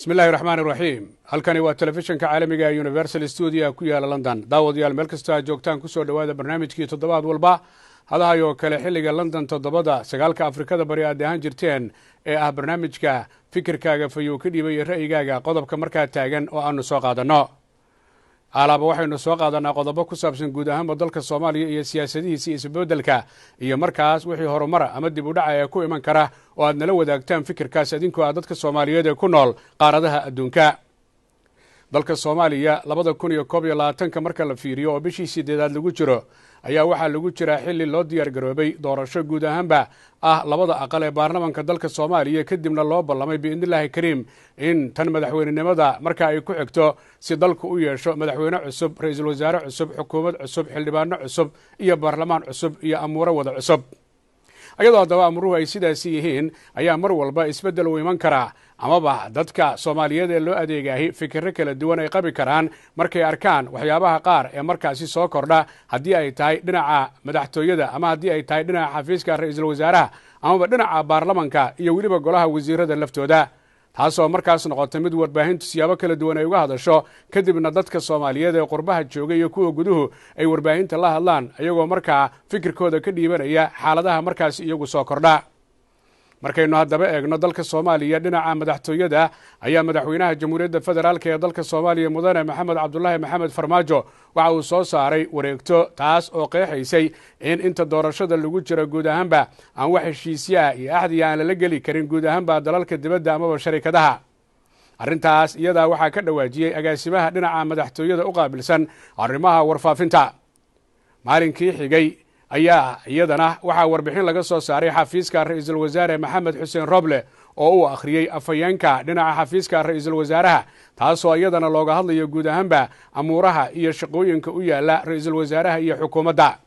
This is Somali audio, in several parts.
بسم الله الرحمن الرحيم halkani waa telefishinka caalamiga ee Universal Studio ku yaala London daawadayaal meel kasta aad joogtaan ku soo dhawaada barnaamijkii toddobaad walba hadahayo kale xilliga London toddobada sagaalka Afrikada bari aad ahaan jirteen ee ah barnaamijka fikirkaaga fayo ka dhibay ra'yigaaga qodobka markaa taagan oo aanu soo qaadano alaaba waxaynu soo qaadanaa qodobo ku saabsan guud ahaan dalka Soomaaliya iyo siyaasadihiisa isbeddelka iyo markaas wixii horumar ama dib u dhac ay ku iman kara oo aad nala wadaagtaan fikirkaas idinkoo ah dadka Soomaaliyeed ee ku nool qaaradaha adduunka dalka Soomaaliya 2021 marka la fiiriyo oo bishii 8aad lagu jiro ayaa waxa lagu jira xilli loo diyaar garoobay doorasho guud ahaanba ah labada aqal ee baarlamaanka dalka Soomaaliya kadibna loo ballamay biidnillaahi kariim in tan madaxweynenimada marka ay ku xigto si dalku u yeesho madaxweyne cusub ra'iisul wasaare cusub xukuumad cusub xildhibaano cusub iyo baarlamaan cusub iyo amuuro wada cusub ayadoo daba amruhu ay sidaas yihiin ayaa mar walba isbeddel u iman kara amaba dadka Soomaaliyeed ee loo adeegahay fikirro kala duwan ay qabi karaan markay arkaan waxyaabaha qaar ee markaasi soo kordha haddii ay tahay dhinaca madaxtooyada ama haddii ay tahay dhinaca xafiiska ra'iisul wasaaraha amaba dhinaca baarlamaanka iyo weliba golaha wasiirada laftooda taasoo markaas noqotay mid warbaahintu siyaabo kala duwan ay uga hadasho kadibna dadka Soomaaliyeed ee qurbaha jooga iyo kuwa guduhu ay warbaahinta la hadlaan ayagoo markaa fikirkooda ka dhiibanaya xaaladaha markaas iyagu soo kordha markaynu haddaba eegno dalka Soomaaliya dhinaca madaxtooyada ayaa madaxweynaha Jamhuuriyadda Federaalka ee dalka Soomaaliya mudane Maxamed Cabdullaahi Maxamed Farmaajo waxa uu soo saaray wareegto taas oo qeexaysay in inta doorashada lagu jiro guud ahaanba aan wax heshiisyo iyo axdi aan la geli karin guud ahaanba dalalka dibadda ama sharikadaha arrintaas iyada waxa ka dhawaajiyay agaasimaha dhinaca madaxtooyada u qaabilsan arrimaha warfaafinta maalinkii xigay ayaa iyadana waxa warbixin laga soo saaray xafiiska ra'iisul wasaare Maxamed Xuseen Roble oo uu akhriyay afayeenka dhinaca xafiiska ra'iisul wasaaraha taasoo iyadana looga hadlayo guud ahaanba amuuraha iyo shaqooyinka u yaala ra'iisul wasaaraha iyo xukuumadda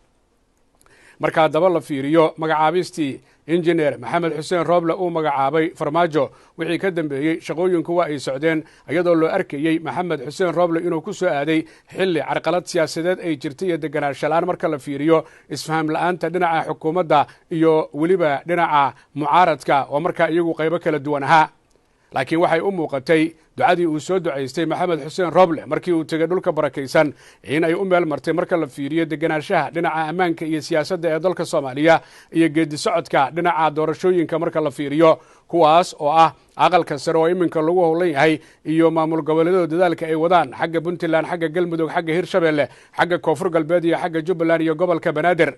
marka daba la fiiriyo magacaabistii injineer Maxamed Xuseen Roble uu magacaabay Farmaajo wixii ka dambeeyay shaqooyinku waa ay socdeen iyadoo loo arkayay Maxamed Xuseen Roble inuu ku soo aaday xilli carqalad siyaasadeed ay jirtay iyo deganaansho la'aan marka la fiiriyo isfaham la'aanta dhinaca xukuumadda iyo weliba dhinaca mucaaradka oo markaa iyagu qaybo kala duwan ahaa laakiin waxay u muuqatay ducadii uu soo ducaystay Maxamed Xuseen Roble markii uu tagay dhulka barakaysan in ay u meel martay marka la fiiriyo deganaanshaha dhinaca ammaanka iyo siyaasadda ee dalka Soomaaliya iyo geedi socodka dhinaca doorashooyinka marka la fiiriyo kuwaas oo ah aqalka sare oo iminka lagu howlan yahay iyo maamul goboleedyada dadaalka ay wadaan xagga Puntland xagga Galmudug xagga Hirshabelle xagga Koonfur Galbeed iyo xagga Jubbaland iyo gobolka Banaadir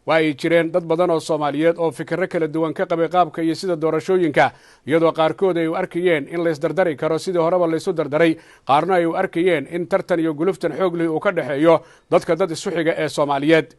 waa ay jireen dad badan oo Soomaaliyeed oo fikirro kala duwan ka qabay qaabka iyo sida doorashooyinka iyadoo qaarkood ay u arkayeen in la isdardari karo sidii horeba la isu dardaray qaarna ay u arkayeen in tartan iyo guluftan xoog leh uu ka dhaxeeyo dadka dad isu xiga ee Soomaaliyeed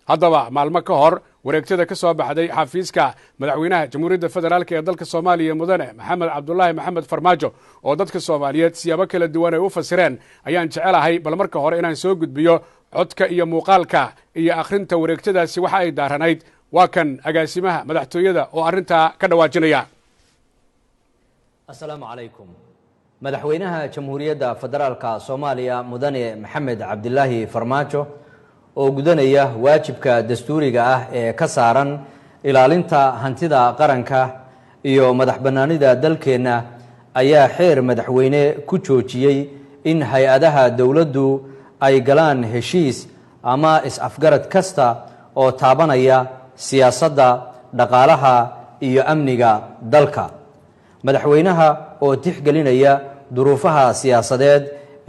haddaba maalmo ka hor wareegtada ka soo baxday xafiiska madaxweynaha Jamhuuriyadda Federaalka ee dalka Soomaaliya mudane Maxamed Cabdullaahi Maxamed Farmaajo oo dadka Soomaaliyeed siyaabo kala duwan ay u fasireen ayaan jecelahay bal marka hore inaan soo gudbiyo codka iyo muuqaalka iyo akhrinta wareegtadaasi waxa ay daaranayd waa kan agaasimaha madaxtooyada oo arrinta ka dhawaajinaya assalaamu calaykum madaxweynaha Jamhuuriyadda Federaalka Soomaaliya mudane Maxamed Cabdullaahi Farmaajo oo gudanaya waajibka dastuuriga ah ee ka saaran ilaalinta hantida qaranka iyo madax bannaanida dalkeena ayaa xeer madaxweyne ku joojiyay in hay-adaha dawladdu ay galaan heshiis ama is-afgarad kasta oo taabanaya siyaasadda dhaqaalaha iyo amniga dalka madaxweynaha oo tixgelinaya duruufaha siyaasadeed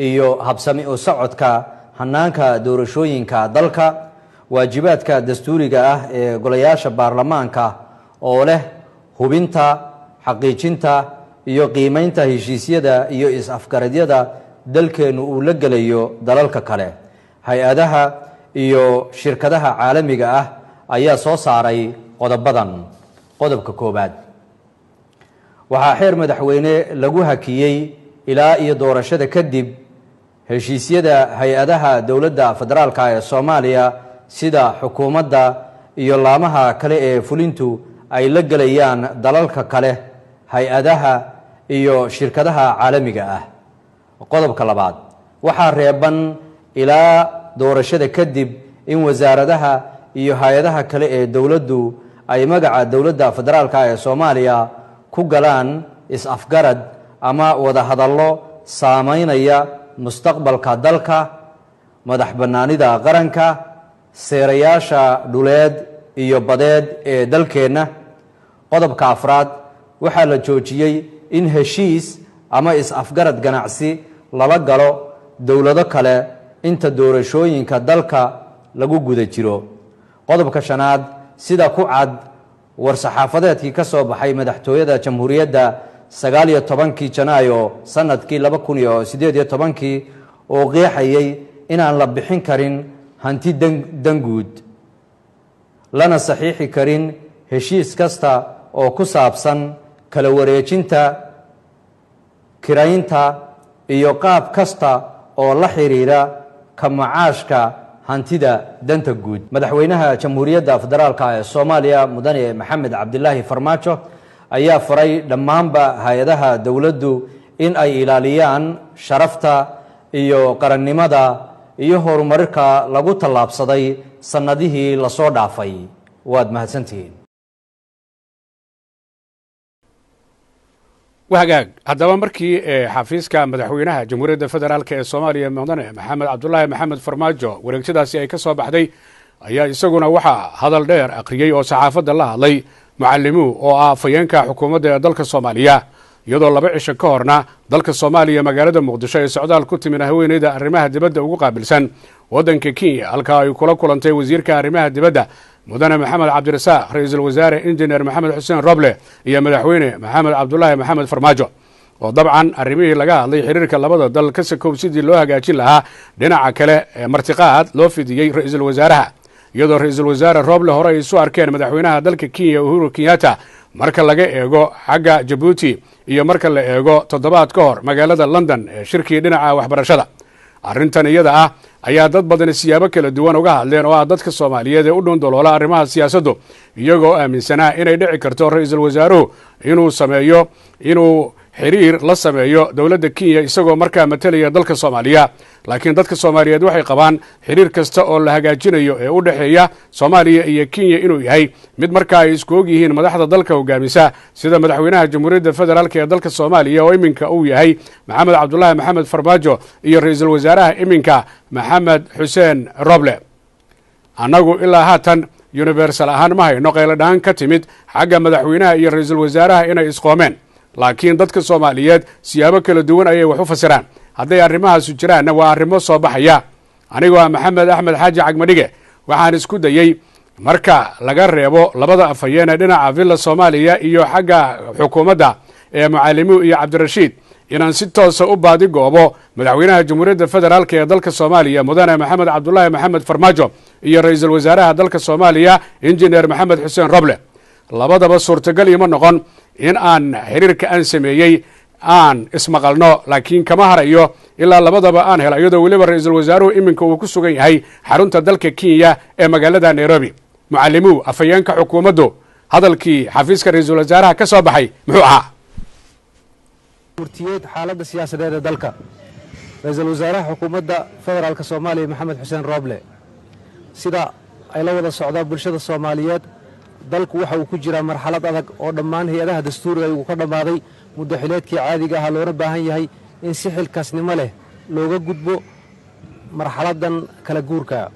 iyo habsami u socodka hanaanka doorashooyinka dalka waajibaadka dastuuriga ah ee golayaasha baarlamaanka oo leh hubinta xaqiijinta iyo qiimeynta heshiisyada iyo is-afgaradyada dalkeenu uu la gelayo dalalka kale hay-adaha iyo shirkadaha caalamiga ah ayaa soo saaray qodobadan qodobka koobaad waxaa xeer madaxweyne lagu hakiyey ilaa iyo doorashada kadib heshiisyada hay-adaha dowladda federaalka ee Soomaaliya sida xukuumadda iyo laamaha kale ee fulintu ay la gelayaan dalalka kale hay-adaha iyo shirkadaha caalamiga ah qodobka labaad waxaa reeban ilaa doorashada kadib in wasaaradaha iyo hay-adaha kale ee dawladdu ay magaca dowladda federaalka ee Soomaaliya ku galaan is-afgarad ama wada hadallo saameynaya mustaqbalka dalka, madax bannaanida qaranka, seerayaasha dhuleed iyo badeed ee dalkeenna. qodobka afraad, waxaa la joojiyey in heshiis ama is-afgarad ganacsi lala galo dowlado kale inta doorashooyinka dalka lagu guda jiro. qodobka shanaad, sida ku cad war-saxaafadeedkii ka soo baxay madaxtooyada jamhuuriyadda 19 janaayo sanadkii 2018 oo qeexayay inaan la bixin karin hanti danguud, lana saxiixi karin heshiis kasta oo ku saabsan kala wareejinta, kiraynta iyo qaab kasta oo la xiriira ka macaashka hantida danta guud. madaxweynaha jamhuuriyadda federaalka ee Soomaaliya mudane Maxamed Cabdilaahi Farmaajo ayaa faray dhammaanba hay-adaha dowladdu in ay ilaaliyaan sharafta iyo qarannimada iyo horumarka lagu tallaabsaday sannadihii la soo dhaafay. waad mahadsantihiin. wahagaag haddaba markii xafiiska madaxweynaha jamhuuriyadda federaalk ee Soomaaliya mudane Maxamed Cabdulaahi Maxamed Farmaajo wareegtadaasi ay ka soo baxday ayaa isaguna waxaa hadal dheer akhriyey oo saxaafadda la hadlay Macallimuhu oo ah afhayeenka xukuumadda ee dalka Soomaaliya, iyadoo 2 cisho ka horna dalka Soomaaliya magaalada Muqdisho ay socdaal ku timid haweeneyda arrimaha dibadda ugu qaabilsan waddanka Kenya, halka ay kula kulantay wasiirka arrimaha dibadda mudane Maxamed Cabdirasaaq, ra'iisul wasaare injineer Maxamed Xuseen Roble iyo madaxweyne Maxamed Cabdulaahi Maxamed Farmaajo, oo dabcan arrimihii laga hadlay xiriirka labada dal ka sakow sidii loo hagaajin lahaa. dhinaca kale martiqaad loo fidiyey ra'iisul wasaaraha, iyadoo ra'iisul wasaare Roble hore ay isu arkeen madaxweynaha dalka Kenya Uhuru Kenyatta marka laga eego xagga Djibouti iyo marka la eego toddobaad ka hor magaalada London ee shirkii dhinaca waxbarashada. arrintan iyada ah ayaa dad badan siyaabo kala duwan uga hadleen oo ah dadka Soomaaliyeed ee u dhundoloola arrimaha siyaasaddu, iyagoo aaminsanaa inay dhici karto ra'iisul wasaaruhu inuu xiriir la sameeyo dowladda Kenya isagoo markaa matalaya dalka Soomaaliya. laakiin dadka Soomaaliyeed waxay qabaan xiriir kasta oo la hagaajinayo ee u dhaxeeya Soomaaliya iyo Kenya inuu yahay mid markaa ay isku og yihiin madaxda dalka hogaamisa sida madaxweynaha jamhuuriyadda federaalk ee dalka Soomaaliya oo iminka uu yahay Maxamed Cabdulaahi Maxamed Farmaajo iyo ra'iisul wasaaraha iminka Maxamed Xuseen Roble. annagu ilaa haatan universal ahaan ma hayno qayladhaan ka timid xagga madaxweynaha iyo ra'iisul wasaaraha inay isqoomeen, laakiin dadka Soomaaliyeed siyaabo kala duwan ayay wax u fasiraan. hadday arrimahaasu jiraanna waa arrimo soo baxaya. anigoo ah Maxamed Axmed Xaaji Cagmadhige waxaan isku dayey marka laga reebo labada afhayeen ee dhinaca villa Soomaaliya iyo xagga xukuumadda ee Macallimuhu iyo Cabdirashiid inaan si toosa u baadi goobo madaxweynaha jamhuuriyadda federaalk ee dalka Soomaaliya mudane Maxamed Cabdulaahi Maxamed Farmaajo iyo ra'iisul wasaaraha dalka Soomaaliya injineer Maxamed Xuseen Roble. labadaba suurtagal ima noqon in aan xiriirka aan sameeyey aan ismaqalno, laakiin kama harayo ilaa labadaba aan helo, iyadoo weliba ra'iisul wasaaruhu iminka uu ku sugan yahay xarunta dalka Kenya ee magaalada Nairobi. Macallimuhu afhayeenka xukuumaddu hadalkii xafiiska ra'iisul wasaaraha ka soo baxay muxuu ahaa? murtiyeed xaaladda siyaasadeed ee dalka. ra'iisul wasaaraha xukuumadda federaalka Soomaaliya Maxamed Xuseen Roble, sida ay la wada socdaan bulshada Soomaaliyeed, dalku waxa uu ku jiraa marxalad adag oo dhammaan hay-adaha dastuuriga uu ka dhammaaday muddo xileedkii caadiga ahaa, loona baahan yahay in si xilkaasnimo leh looga gudbo marxaladan kala guurka.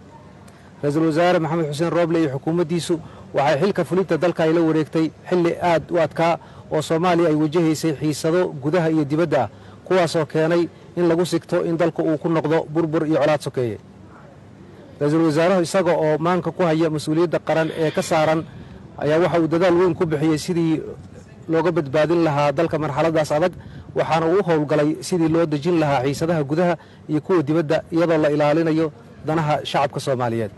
ra'iisul wasaare Maxamed Xuseen Roble iyo xukuumaddiisu waxay xilka fulinta dalka ay la wareegtay xilli aad u adkaa oo Soomaaliya ay wajahaysay xiisado gudaha iyo dibadda ah, kuwaasoo keenay in lagu sigto in dalku uu ku noqdo burbur iyo colaad sokeeye. ra'iisul wasaaruhu isaga oo maanka ku haya mas-uuliyadda qaran ee ka saaran ayaa waxa uu dadaal weyn ku bixiyey sidii looga badbaadin lahaa dalka marxaladaas adag, waxaana uu u howlgalay sidii loo dejin lahaa xiisadaha gudaha iyo kuwa dibadda iyadoo la ilaalinayo danaha shacabka Soomaaliyeed.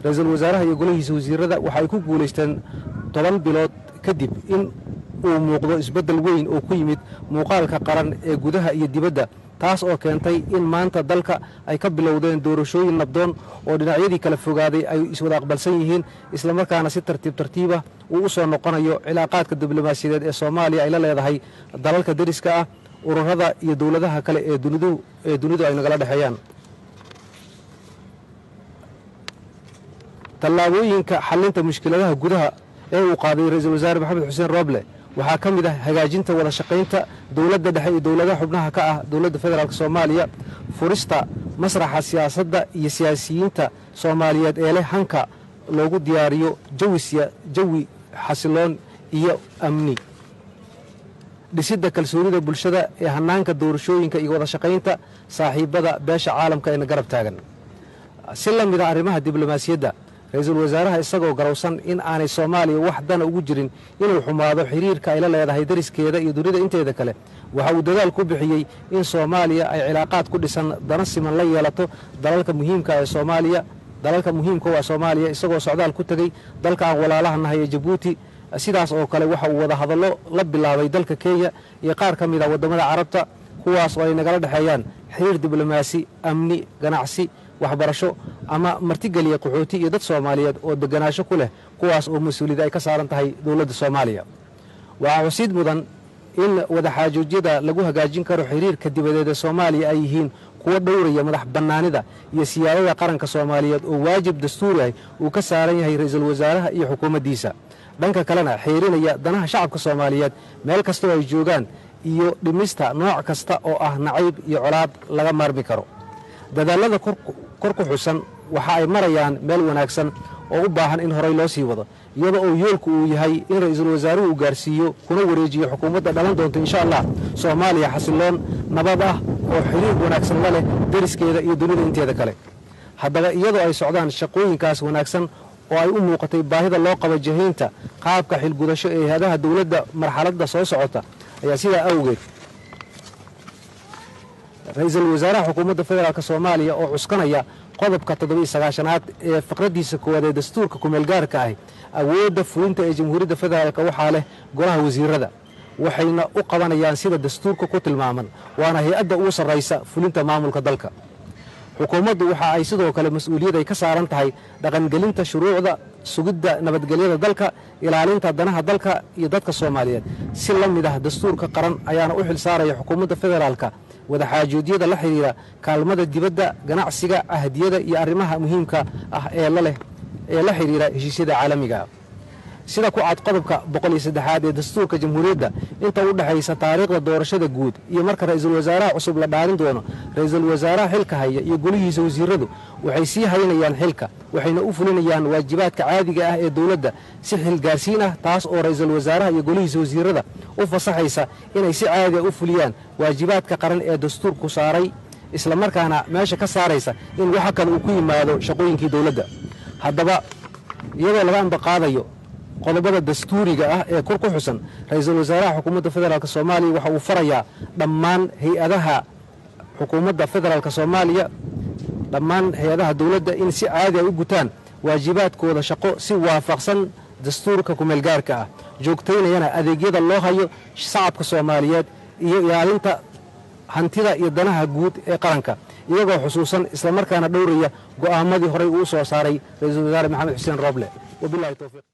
ra'iisul wasaaraha iyo golahiisa wasiirada waxa ay ku guulaysteen 10 bilood kadib in uu muuqdo isbeddel weyn oo ku yimid muuqaalka qaran ee gudaha iyo dibadda, taas oo keentay in maanta dalka ay ka bilowdeen doorashooyin nabdoon oo dhinacyadii kala fogaaday ay iswada aqbalsan yihiin, islamarkaana si tartiib tartiibah uu u soo noqonayo cilaaqaadka diblomaasiyadeed ee Soomaaliya ay la leedahay dalalka dariska ah, ururada iyo dowladaha kale ee dunidu ay nagala dhexeeyaan. tallaabooyinka xallinta mushkiladaha gudaha ee uu qaaday ra'iisul wasaare Maxamed Xuseen Roble waxaa ka mid ah hagaajinta wada shaqaynta dowladda dhexe iyo dowladaha xubnaha ka ah dowladda federaalk soomaaliya, furista masraxa siyaasadda iyo siyaasiyiinta soomaaliyeed ee leh hanka loogu diyaariyo jawi xasiloon iyo amni, dhisidda kalsoonida bulshada ee hannaanka doorashooyinka iyo wada shaqaynta saaxiibbada beesha caalamka eena garab taagan. si la mid a arrimaha diblomaasiyadda, ra-iisul wasaaraha isagoo garowsan in aanay soomaaliya wax dana ugu jirin inuu xumaado xiriirka ay la leedahay dariskeeda iyo dunida inteeda kale, waxa uu dadaal ku bixiyey in soomaaliya ay cilaaqaad ku dhisan dana siman la yeelato dalalka muhiimka waa soomaaliya, isagoo socdaal ku tegey dalka aan walaalaha nahay ee jabuuti. sidaas oo kale waxa uu wada hadallo la bilaabay dalka kenya iyo qaar ka mid ah waddamada carabta, kuwaas oo ay nagala dhexeeyaan xiriir diblomaasi, amni, ganacsi, waxbarasho ama martigeliya qaxooti iyo dad soomaaliyeed oo deganaansho ku leh, kuwaas oo mas-uuliyadda ay ka saaran tahay dowladda soomaaliya. waxaa xusid mudan in wadaxaajoojyada lagu hagaajin karo xiriirka dibadeed ee soomaaliya ay yihiin kuwa dhowraya madax bannaanida iyo siyaadada qaranka soomaaliyeed oo waajib dastuuri ah uu ka saaran yahay ra-iisul wasaaraha iyo xukuumaddiisa, dhanka kalena xeerinaya danaha shacabka soomaaliyeed meel kastoo ay joogaan iyo dhimista nooc kasta oo ah nacayb iyo colaad laga maarmi karo. dadaallada kor ku xusan waxa ay marayaan meel wanaagsan oo u baahan in horay loo sii wado, iyada oo yoolku uu yahay in ra-iisul wasaaruhu uu gaarsiiyo kuna wareejiyo xukuumadda dhalan doonta insha allah soomaaliya xasiloon, nabad ah oo xiriir wanaagsan la leh dariskeeda iyo dunida inteeda kale. haddaba iyadoo ay socdaan shaqooyinkaas wanaagsan oo ay u muuqatay baahida loo qabo jahaynta qaabka xilgudasho ee hay-adaha dowladda marxaladda soo socota, ayaa sidaa awgeed ra-iisul wasaaraha xukuumadda federaalk soomaaliya oo cuskanaya qodobka 79aad ee faqraddiisa koowaad ee dastuurka kumeelgaarka ahi, awoodda fulinta ee jamhuuriyadda federaalk waxaa leh golaha wasiirada, waxayna u qabanayaan sida dastuurka ku tilmaaman, waana hay-adda ugu sarraysa fulinta maamulka dalka. xukuumaddu waxa ay sidoo kale mas-uuliyad ay ka saaran tahay dhaqangelinta shuruucda, sugidda nabadgelyada dalka, ilaalinta danaha dalka iyo dadka soomaaliyeed. si la mid ah dastuurka qaran ayaana u xil saaraya xukuumadda federaalka wadaxaajoodyada la xidhiira kaalmada dibadda, ganacsiga, ahdiyada iyo arrimaha muhiimka ah ee la xidhiira heshiisyada caalamiga. sida ku cad qodobka 103aad ee dastuurka jamhuuriyadda, inta u dhexaysa taariikhda doorashada guud iyo marka ra-iisul wasaaraha cusub la dhaarin doono, ra-iisul wasaaraha xilka haya iyo golihiisa wasiiradu waxay sii haynayaan xilka, waxayna u fulinayaan waajibaadka caadiga ah ee dowladda si xilgaarsiin ah, taas oo ra-iisul wasaaraha iyo golihiisa wasiirada u fasaxaysa inay si caadi ah u fuliyaan waajibaadka qaran ee dastuurku saaray, isla markaana meesha ka saaraysa in waxa kale uu ku yimaado shaqooyinkii dowladda. haddaba iyadoo laga ambaqaadayo qodobada dastuuriga ah ee kor ku xusan, ra-iisul wasaaraha xukuumadda federaalk soomaaliya waxa uu farayaa dhammaan hay-adaha xukuumadda federaalk soomaaliya, dhammaan hay-adaha dowladda in si caadi ay u gutaan waajibaadkooda shaqo si waafaqsan dastuurka kumeelgaarka ah, joogtaynayana adeegyada loo hayo shacabka soomaaliyeed iyo ilaalinta hantida iyo danaha guud ee qaranka, iyagoo xusuusan islamarkaana dhowraya go'aamadii horey uu soo saaray ra-iisul wasaare maxamed xuseen rooble. wabilahi towfiiq.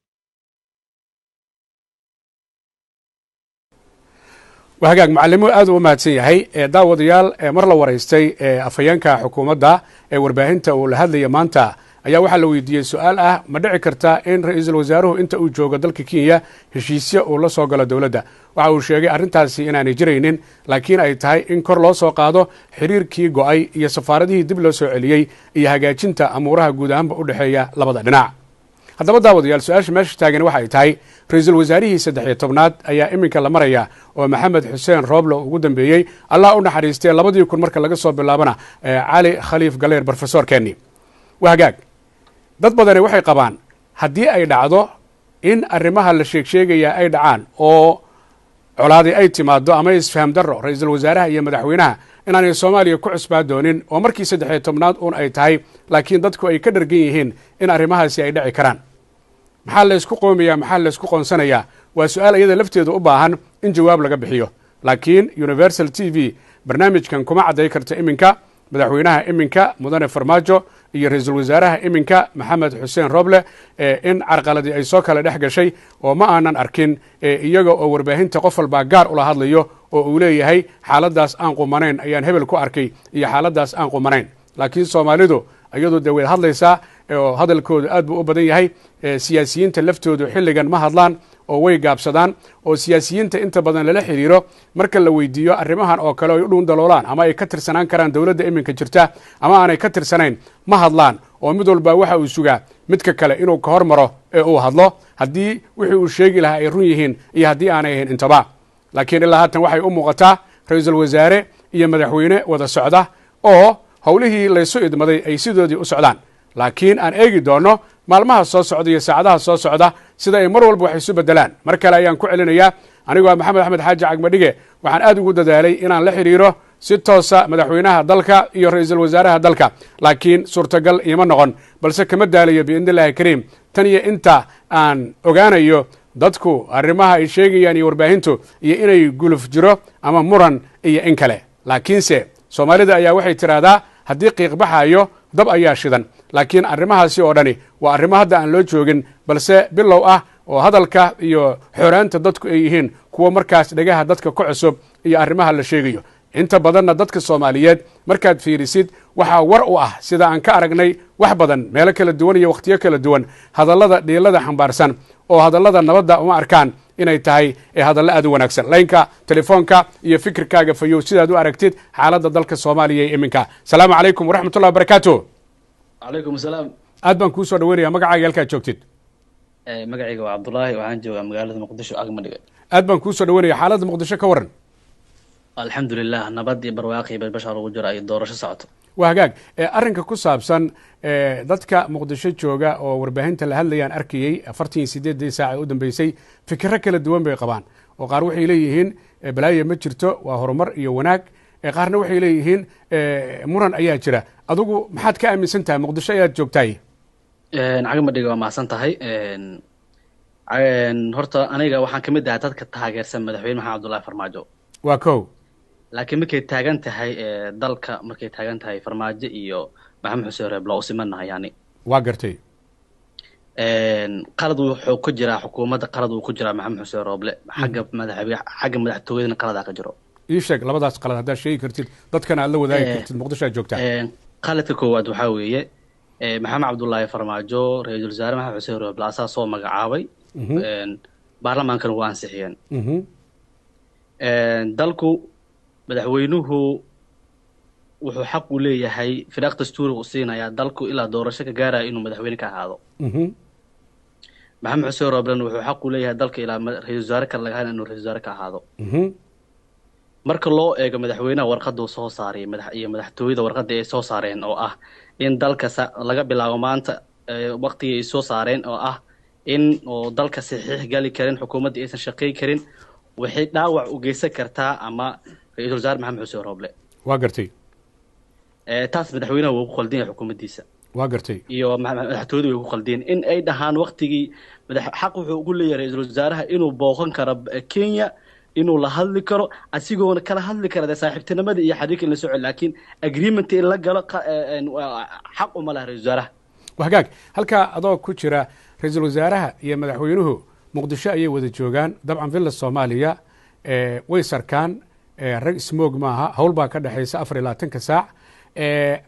hagaag macalimo aad u mahadsan yahay. daawadayaal, mar la waraystay afhayeenka xukuumadda ee warbaahinta uu la hadlaya maanta ayaa waxaa la weydiiyey su-aal ah, ma dhici karta in ra-iisul wasaaruhu inta uu joogo dalka kenya heshiisyo uu la soo galo dowladda? waxa uu sheegay arrintaasi inaanay jiraynin, laakiin ay tahay in kor loo soo qaado xiriirkii go'ay iyo safaaradihii dib loo soo celiyey iyo hagaajinta amuuraha guud ahaanba u dhexeeya labada dhinac. haddaba daawadayaal, su-aasha meesha taagan waxa ay tahay ra-iisul wasaarihii 13aad ayaa iminka la maraya oo maxamed xuseen rooble ugu dambeeyey, allah u naxariistee 2000 marka laga soo bilaabana cali khaliif galeer brofesorkeeni. hagaag, dad badani waxay qabaan haddii ay dhacdo in arrimaha la sheegsheegayaa ay dhacaan oo colaadi ay timaado ama isfaham darro ra-iisul wasaaraha iyo madaxweynaha, inaanay soomaaliya ku cusbaa doonin oo markii 13aad uun ay tahay, laakiin dadku ay ka dhargan yihiin in arrimahaasi ay dhici karaan. maxaa la isku qoomaya, maxaa la isku qoonsanayaa? waa su-aal iyada lafteedu u baahan in jawaab laga bixiyo, laakiin universal t v barnaamijkan kuma cadday karta iminka madaxweynaha iminka mudane farmaajo iyo ra-iisul wasaaraha iminka maxamed xuseen rooble in carqaladii ay soo kala dhex gashay, oo ma aanan arkin iyaga oo warbaahinta qof walbaa gaar ula hadlayo oo uu leeyahay xaaladaas aan qumanayn ayaan hebel ku arkay iyo xaaladaas aan qumanayn. laakiin soomaalidu iyadu dee way hadlaysaa oo hadalkoodu aad buu u badan yahay. siyaasiyiinta laftoodu xilligan ma hadlaan oo way gaabsadaan oo siyaasiyiinta inta badan lala xiriiro marka la weydiiyo arrimahan oo kale ay u dhuun daloolaan ama ay ka tirsanaan karaan dowladda iminka jirta ama aanay ka tirsanayn ma hadlaan oo mid walba waxa uu sugaa midka kale inuu ka hormaro ee uu hadlo haddii wixii uu sheegi lahaa ay run yihiin iyo haddii aanay ahayn intaba laakiin ilaa haatan waxay u muuqataa ra-iisul wasaare iyo madaxweyne wada socda oo howlihii laysu idmaday ay sidoodii u socdaan laakiin aan eegi doonno maalmaha soo socda iyo saacadaha soo socda sida ay mar walba wax isu bedelaan mar kale ayaan ku celinayaa anigoo ah maxamed axmed xaaji cagmadhige waxaan aad ugu dadaalay inaan la xidhiiro si toosa madaxweynaha dalka iyo ra-iisul wasaaraha dalka laakiin suurtagal iima noqon balse kama daalayo biidnillahi kariim tan iyo inta aan ogaanayo dadku arrimaha ay sheegayaan iyo warbaahintu iyo inay guluf jiro ama muran iyo in kale laakiinse soomaalida ayaa waxay tidhaahdaa haddii qiiq baxaayo dab ayaa shidan laakiin arrimahaasi oo dhani waa arrimo hadda aan loo joogin balse bilow ah oo hadalka iyo xoraanta dadku ay yihiin kuwa markaas dhegaha dadka ka cusub iyo arrimaha la sheegayo inta badanna dadka soomaaliyeed markaad fiirisid waxaa war u ah sida aan ka aragnay wax badan meelo kala duwan iyo wakhtiyo kala duwan hadallada dhiilada xambaarsan oo hadallada nabadda uma arkaan inay tahay ee hadallo aad u wanaagsan laynka telefoonka iyo fikirkaaga fayow sidaad u aragtid xaaladda dalka soomaaliya ee iminka asalaamu calaykum waraxmatullah wabarakaatu calaykum asalaam aad baan kuu soo dhaweynaya magacaaga halkaad joogtid magacayga waa cabdulaahi waxaan joogaa magaalada muqdisho agmadhiga aad baan kuu soo dhaweynaya xaaladda muqdisho ka waran alxamdulilah nabad iyo barwaaqi bashar ugu jiro ay doorasho socoto waa hagaag arrinka ku saabsan dadka muqdisho jooga oo warbaahinta la hadlayaan arkayey 48 saac ee u dambeysay fikiro kala duwan bay qabaan oo qaar waxay leeyihiin balaayo ma jirto waa horumar iyo wanaag qaarna waxay leeyihiin muran ayaa jira adigu maxaad ka aaminsan tahay muqdisho ayaad joogtaay cagmadhiga waa mahadsan tahay horta aniga waxaan kamid ahaa dadka taageersan madaxweyne maxamed cabdullaahi farmaajo waa kow laakiin markay taagan tahay dalka markay taagan tahay farmaajo iyo maxamed xuseen reeblo u simanahay yani waa gartay qalad wuxuu ku jiraa xukuumadda qalad uu ku jiraa maxamed xuseen rooble xagga madaxtooyadana qaladaa ka jiro ii sheeg labadaas qalad haddaad sheegi kartid dadkana aad la wadaagi kartid muqdisho aad joogtaa qaladka koowaad waxaa weeye maxamed cabdullaahi farmaajo ra-iisul wasaare maxamed xuseen rooble asaa soo magacaabay baarlamaankana waa ansixiyeen dalku madaxweynuhu wuxuu xaq u leeyahay firaaq dastuuri u siinayaa dalku ilaa doorasho ka gaaraya inuu madaxweyne ka ahaado maxamed xuseen rooblen wuxuu xaq u leeyahay dalka ilaa ra-isul wasaare kale laga hayn inuu ra-isul wasaare ka ahaado marka loo eego madaxweynaha warqaduu soo saaray iyo madaxtooyada warqadii ay soo saareen oo ah in dalka laga bilaabo maanta waqtigii ay soo saareen oo ah in oo dalka saxiix gali karin xukuumadda aysan shaqey karin waxay dhaawac u geysan kartaa ama ra-iisul wasaare maxamed xuseen rooble waa gartay taas madaxweynaha wuu ku khaldin yahay xukuumaddiisa waa gartay iyo madaxtooyadu way ku khaldiyeen in ay dhahaan waqtigii xaq wuxuu ugu leeyahay ra-iisul wasaaraha inuu booqan karo kenya inuu la hadli karo asigoona kala hadli kara dee saaxiibtinimada iyo xariirka in la soco laakiin agreement in la galo xaq uma laha ra-isul wasaaraha waa hagaag halkaa adoo ku jira ra-iisul wasaaraha iyo madaxweynuhu muqdisho ayay wada joogaan dabcan villa soomaaliya way sarkaan rag smoog maaha hawl baa ka dhexaysa 24 saac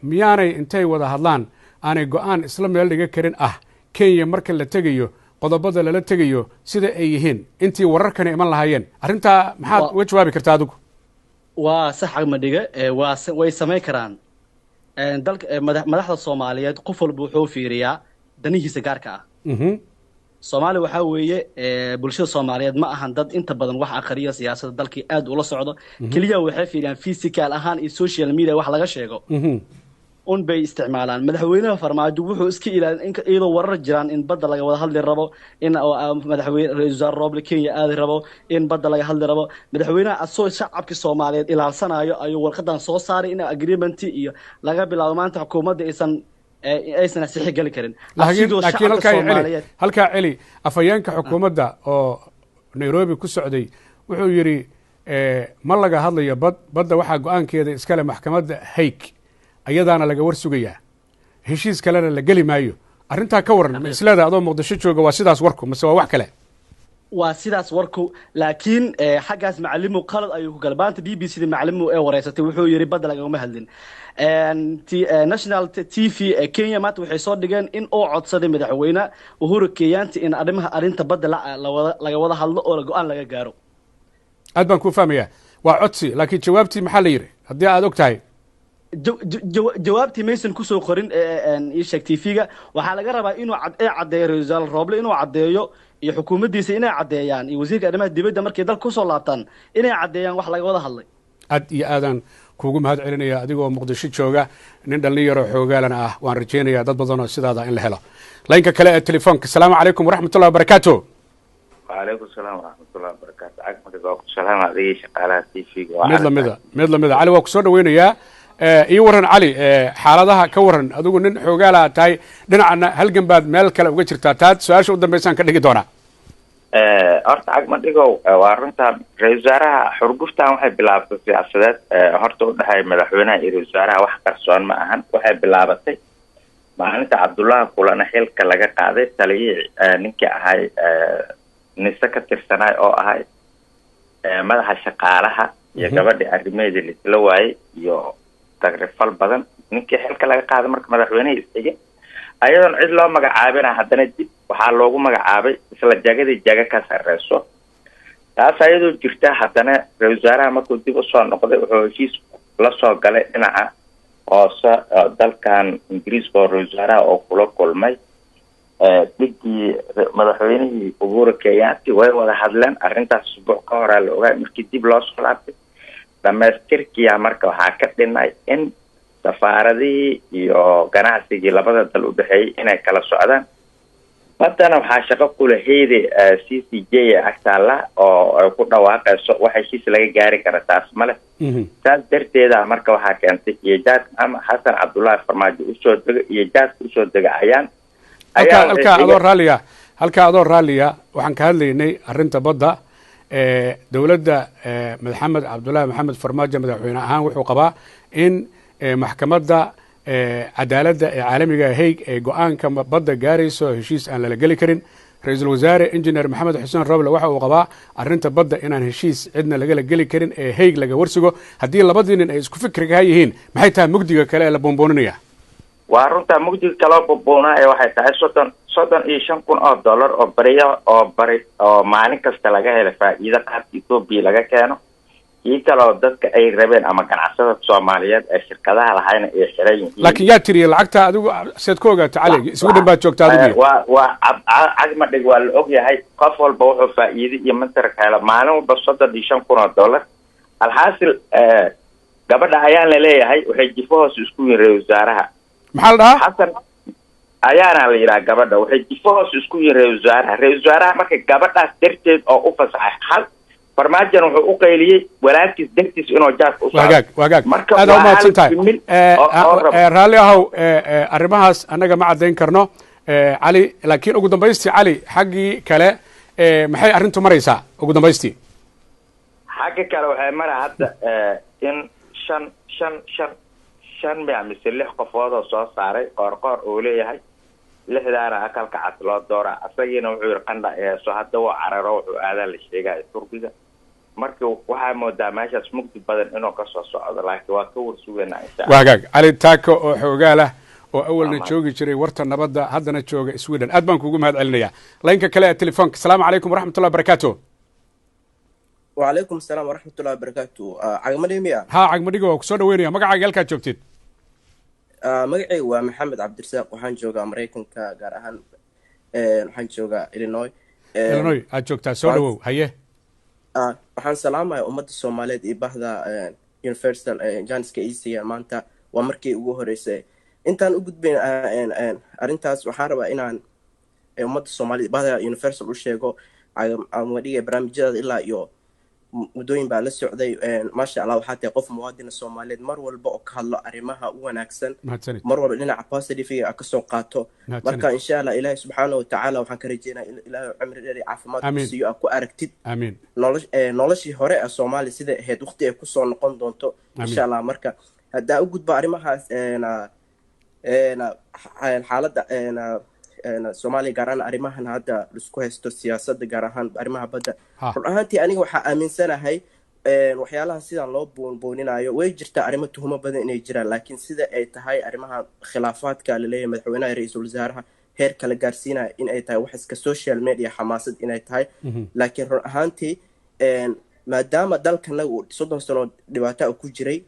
miyaanay intay wada hadlaan aanay go-aan isla meel dhiga karin ah kenya marka la tegayo qodobada lala tegayo sida ay yihiin intii wararkana iman lahaayeen arrintaa maxaad uga jawaabi kartaa adigu waa sax agmadhiga way samayn karaan dalka madaxda soomaaliyeed qof walba wuxuu fiiriyaa danihiisa gaarka ah soomaaliya waxaa weeye bulshada soomaaliyeed ma ahan dad inta badan wax akhriya siyaasadda dalkii aad ula socdo keliya waxay fiiriyaan physical ahaan iyo social media wax laga sheego un bay isticmaalaan madaxweynaha farmaajo wuxuu iska ilaalin iyadoo warar jiraan in badda laga wada hadli rabo in madaxweyne ra-iisul wasaare rooble kenya aadi rabo in badda laga hadli rabo madaxweynaha asoo shacabkii soomaaliyeed ilaalsanayo ayuu warqadan soo saaray in agreement iyo laga bilaabo maanta xukuumadda aysan asixi gali karin laakiin halkaa celi afhayeenka xukuumadda oo nairobi ku socday wuxuu yidhi ma laga hadlayo badda waxaa go-aankeeda iskale maxkamadda haig ayadaana laga war sugayaa heshiis kalena la geli maayo arrintaa ka waran ma isleeda adoo muqdisho jooga waa sidaas warku mase waa wax kale waa sidaas warku laakiin xaggaas macalimu qalad ayuu ku galay maanta b b c da macalimu ee wareysatay wuxuu yidhi badda lagama hadlin national TV ee Kenya maanta waxay soo dhigeen in uu codsaday madaxweyne Uhuru Kenyatta in arrinta badda laga wada hadlo oo go'aan laga gaaro aad baan ku fahmayaa waa codsi laakiin jawaabtii maxaa la yiri haddii aad og tahay jawaabtii maysan ku soo qorin isha TV-ga waxaa laga rabaa inuu cadeeyo Rizal Roble inuu cadeeyo iyo xukuumaddiisa inay cadeeyaan iyo wasiirka arrimaha dibadda markay dalka ku soo laabtaan inay cadeeyaan wax laga wada hadlay aad iyo aadan kuugu mahad celinaya adigoo muqdisho jooga nin dhalinyaro xoogaalana ah waan rajaynayaa dad badan oo sidaada in la helo laynka kale ee telefoonka asalaamu calaykum waraxmatullahi wabarakaatu وعليكم السلام ورحمة الله وبركاته عقمك السلام عليكم شقالات تيفيق mid lamida cali waa ku soo dhaweynayaa ii waran cali xaaladaha ka waran adigu nin xoogaala tahay dhinacana halgan baad meel kale uga jirtaa taad su-aasha u dambaysaan ka dhigi doonaa horta cagma dhigow waa runta ra-isul wasaaraha xurguftan waxay bilaabatay siyaasadeed horta udhexeeya madaxweynaha iyo ra-isul wasaaraha wax qarsoon ma ahan waxay bilaabatay maalinta cabdullahi kulana xilka laga qaaday taliyihii ninkii ahay nise ka tirsanaay oo ahay madaxa shaqaalaha iyo gabadhii arrimeedii laisla waayey iyo tagrifal badan ninkii xilka laga qaaday marka madaxweynihii isxigay ayadoon cid loo magacaabina haddana dib waxaa loogu magacaabay isla jagadii jaga ka sarreyso taas ayadoo jirta haddana ra-isul wasaaraha markuu dib usoo noqday wuxuu heshiis la soo galay dhinaca hoose dalkan ingiriiska oo ra-isul wasaaraha oo kula kulmay dhigii madaxweynihii Uhuru Kenyatta way wada hadleen arrintaas usbuuc ka hor la ogaay markii dib loo soo laabtay dhamaystirkiya marka waxaa ka dhinay in safaaradihii iyo ganacsigii labada dal u dhexeeyay inay kala socdaan haddana waxaa shaqo kula heede CCJ agtaala oo ay ku dhawaaqayso wax heshiis laga gaari kara taas male taas darteeda marka waxaa keentay ijaad ama Xasan Cabdullaahi Farmaajo iyo jaad usoo degayaan halkaa adoo raalliya waxaan ka hadlaynay arrinta badda dowladda maxamed cabdullaahi maxamed farmaajo madaxweyne ahaan wuxuu qabaa in maxkamadda cadaaladda ee caalamiga haig ee go-aanka badda gaarayso heshiis aan lala geli karin ra-iisul wasaare engineer maxamed xuseen roble waxa uu qabaa arrinta badda inaan heshiis cidna lagala geli karin ee haig laga warsigo haddii labadii nin ay isku fikriga yihiin maxay tahay mugdiga kale ee la boonbooninaya waa runta mugdiga kaloo boonboonaa ee waxay tahay $35,000 oo bariya oo maalin kasta laga helo faa'iido qaadka Ethiopia laga keeno iyo kaloo dadka ay rabeen ama ganacsada Soomaaliyeed ee shirkadaha lahayna ay xiran yihiin laakiin yaa tiriye lacagta adigu seed ku ogaatay cali isugu dhanbaad joogtaa adigu waa cagma dhig waa la og yahay qof walba wuxuu faa'iido iyo mantar kale maalin walba $35,000 alxaasil gabadha ayaan la leeyahay waxay jifo hoos isku yihiin wasaaraha maxaa la dhahaa xasan ayaana la yiraahdaa gabadha waxay jifo hoos isku yihiin ra-isul wasaaraha marka gabadhaas darteed oo u fasaxay hal farmaajan wuxuu u qayliyey walaalkiis dartiis inuu jaadka u wagaag aad u mahadsan tahay raalli ahow arrimahaas annaga ma caddayn karno cali laakiin ugu dambaystii cali xaggii kale maxay arrintu maraysaa ugu dambaystii xagga kale waxay maraa hadda in shan mise 6 qofood oo soo saaray qoorqoor uu leeyahay 6daana akalka cad loo doora asagina wuxuu yiri qandha soo hadda waa cararo wuxuu aadaa la sheegay Turkiga markii waxaa moodaa meeshaas mugdi badan inuu ka soo socdo laakiin waa ka warsugeynaa insha Allah wagaag cali taako oo xoogaala oo awalna joogi jiray warta nabadda haddana jooga Sweden aad baan kuugu mahad celinayaa laynka kale ee telefoonka asalaamu calaykum waraxmatullahi wabarakaatu وعليكم السلام ورحمة الله وبركاته عقمدي ميا ها عقمدي waa ku soo dhaweynaya magacaaga halka joogtid magacay waa Maxamed Cabdirasaaq waxaan joogaa Mareykanka gaar ahaan waxaan joogaa Illinois aad joogtaa soo dhawow haye waxaan salaamayaa ummadda Soomaaliyeed iyo bahda Universal Janiska ECA maanta waa markii ugu horeysay intaan u gudbayn arrintaas waxaan rabaa inaan ummadda Soomaaliyeed bahda Universal u sheego عمودية برامجها إلا يو مدوين بالسعودي ما شاء الله وحتى قف موادنا الصوماليين مروا البؤك هلا أرمها وناكسن مروا لنا عباسي في أكسون قاتو مركا إن شاء الله إلهي سبحانه وتعالى وحن كرجينا إلى عمر عافمات سيو أكو أركتد آمين نولشي هراء الصومالي سيدا هاد وقتي أكسون نقون دونتو إن شاء الله مركا هدا أوجد بأرمها أنا حالة أنا soomaaliya gaar ahaan arrimahan hadda laisku haysto siyaasadda gaar ahaan arrimaha badda run ahaantii aniga waxaa aaminsanahay waxyaalaha sidaan loo boonbooninayo way jirtaa arrimo tuhumo badan inay jiraan laakiin sida ay tahay arrimaha khilaafaadka laleeyahay madaxweynaha iyo ra-iisul wasaaraha heer kala gaarsiinaya in ay tahay wax iska social media xamaasad inay tahay laakiin run ahaantii maadaama dalkanaga uu 30 sano dhibaato ku jiray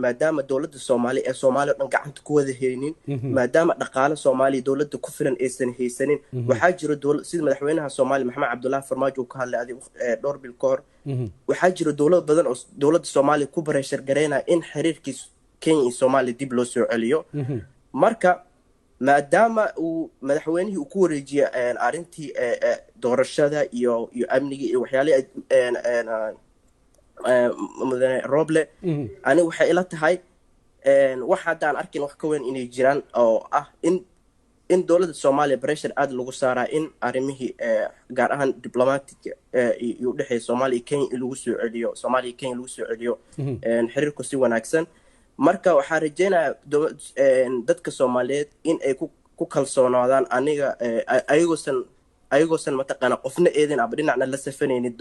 maadaama dowladda Soomaaliya ee Soomaaliya dhan gacanta ku wada haynin maadaama dhaqaale Soomaaliya dowladda ku filan aysan haysanin waxaa jira dowlad sida madaxweynaha Soomaaliya Maxamed Cabdullaahi Farmaajo ka hadlay dhowr bil ka hor waxaa jira dowlad badan oo dowladda Soomaaliya ku barashar gareynaa in xiriirkiisa Kenya iyo Soomaaliya dib loo soo celiyo marka maadaama uu madaxweynihii uu ku wareejiyay arrintii doorashada iyo amniga iyo waxyaalaha mudane Roble ani waxay ila tahay wax hadaan arkin wax ka weyn inay jiraan oo ah in dowladda Soomaaliya pressure aad lagu saaraa in arrimihii gaar ahaan diplomatic iyo dhaxay Soomaaliya Kenya lagu soo celiyo Soomaaliya Kenya lagu soo celiyo xiriirku si wanaagsan marka waxaa rajaynayaa dadka Soomaaliyeed in ay ku kalsoonaadaan aniga ayagoosan mataqaana qofna eedin aba dhinacna la safanaynin